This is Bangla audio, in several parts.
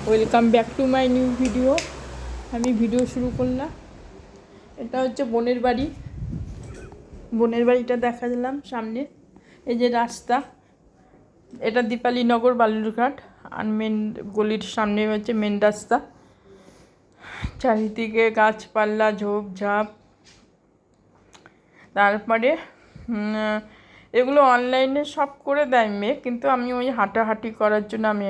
Welcome back to my new video. আমি ভিডিও শুরু করলাম। এটা হচ্ছে বোনের বাড়ি। বোনের বাড়িটা দেখা দিলাম সামনে। এই যে রাস্তা, এটা দীপালীনগর বালুরঘাট। আর মেন গলির সামনে হচ্ছে মেন রাস্তা। চারিদিকে গাছপালা ঝোপঝাপ। তারপরে এগুলো অনলাইনে সব করে দেয় মেয়ে, কিন্তু আমি ওই হাঁটাহাঁটি করার জন্য আমি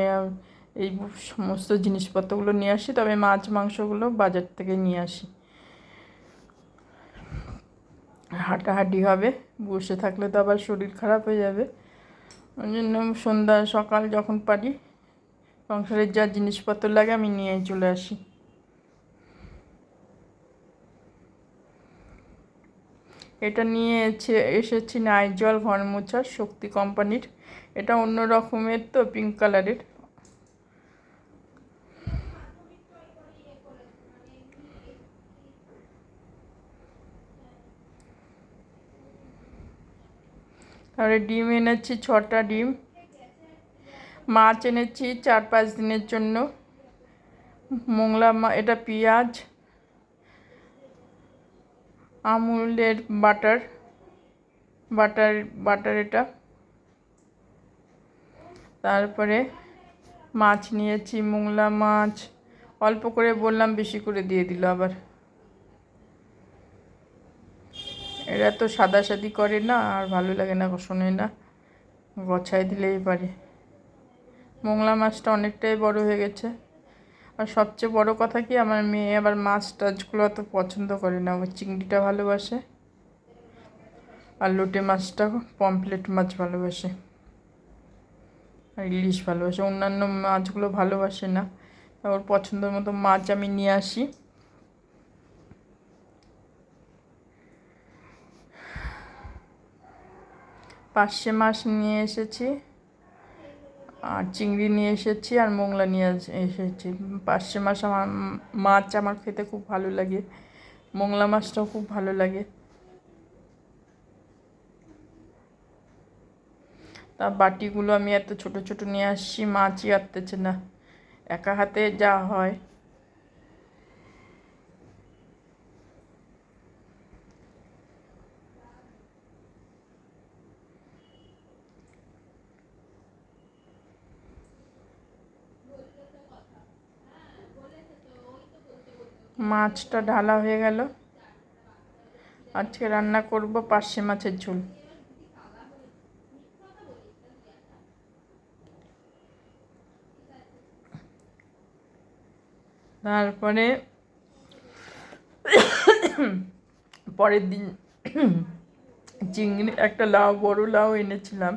এই সমস্ত জিনিসপত্রগুলো নিয়ে আসি। তবে মাছ মাংসগুলো বাজার থেকে নিয়ে আসি। হাঁটাহাঁটি হবে, বসে থাকলে তো আবার শরীর খারাপ হয়ে যাবে। ওই জন্য সন্ধ্যা সকাল যখন পারি সংসারের যা জিনিসপত্র লাগে আমি নিয়ে চলে আসি। এটা নিয়ে এসেছি নাইজল ঘর মোছার শক্তি কোম্পানির। এটা অন্য রকমের, তো পিঙ্ক কালারের। তারপরে ডিম এনেছি 6টা ডিম। মাছ এনেছি 4-5 দিনের জন্য। মোংলা এটা পেঁয়াজ, আমুলের বাটার বাটার বাটার এটা। তারপরে মাছ নিয়েছি, মোংলা মাছ। অল্প করে বললাম, বেশি করে দিয়ে দিল আবার। এরা তো সাদাসাদি করে না, আর ভালো লাগে না, শোনে না, গছায় দিলেই পারে। মোংলা মাছটা অনেকটাই বড় হয়ে গেছে। আর সবচেয়ে বড় কথা কি, আমার মেয়ে আবার মাছ টাছগুলো অত পছন্দ করে না। ও চিংড়িটা ভালোবাসে, আর লোটে মাছটা, পমফ্লেট মাছ ভালোবাসে, আর ইলিশ ভালোবাসে। অন্যান্য মাছগুলো ভালোবাসে না। ওর পছন্দের মতো মাছ আমি নিয়ে আসি। পার্শে মাছ নিয়ে এসেছি, আর চিংড়ি নিয়ে এসেছি, আর মোংলা নিয়ে এসেছি। পার্শে মাছ আমার খেতে খুব ভালো লাগে। মোংলা মাছটাও খুব ভালো লাগে। তা বাটিগুলো আমি এত ছোট ছোট নিয়ে আসছি, মাছই আটতেছে না, একা হাতে যা হয়। মাছটা ঢালা হয়ে গেল। আজকে রান্না করব পার্শে মাছের ঝোল। তারপরে পরের দিন চিংড়ি, একটা লাউ, বড় লাউ এনেছিলাম।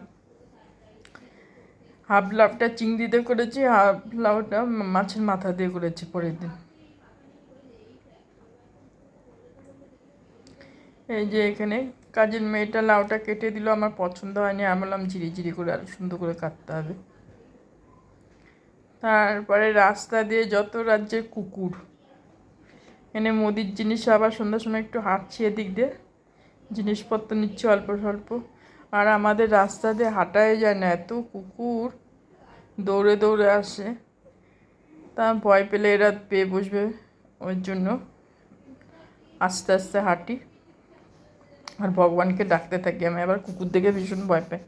হাফ লাউটা চিংড়ি দিয়ে করেছি, হাফ লাউটা মাছের মাথা দিয়ে করেছি পরের দিন। এই যে এখানে কাজের মেয়েটা লাউটা কেটে দিল, আমার পছন্দ হয়নি। আমি বললাম ঝিরি ঝিরি করে আরো সুন্দর করে কাটতে হবে। তারপরে রাস্তা দিয়ে যত রাজ্যের কুকুর, এনে মুদির জিনিস, আবার সন্ধ্যার সময় একটু হাঁটছি এদিক দিয়ে, জিনিসপত্র নিচ্ছি অল্প স্বল্প। আর আমাদের রাস্তা দিয়ে হাঁটাই যায় না, এত কুকুর দৌড়ে দৌড়ে আসে। তা ভয় পেলে এরা পেয়ে বসবে, ওই জন্য আস্তে আস্তে হাঁটি আর ভগবানকে ডাকতে থাকি। আমি আবার কুকুর দেখে ভীষণ ভয় পাই।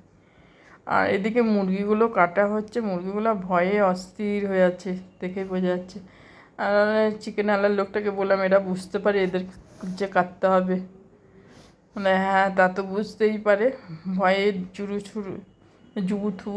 আর এদিকে মুরগিগুলো কাটা হচ্ছে, মুরগিগুলো ভয়ে অস্থির হয়ে আছে, দেখে বোঝা যাচ্ছে। আর চিকেন আলার লোকটাকে বললাম, এরা বুঝতে পারে এদের যে কাটতে হবে? মানে হ্যাঁ, তা তো বুঝতেই পারে। ভয়ে জুবুথুবু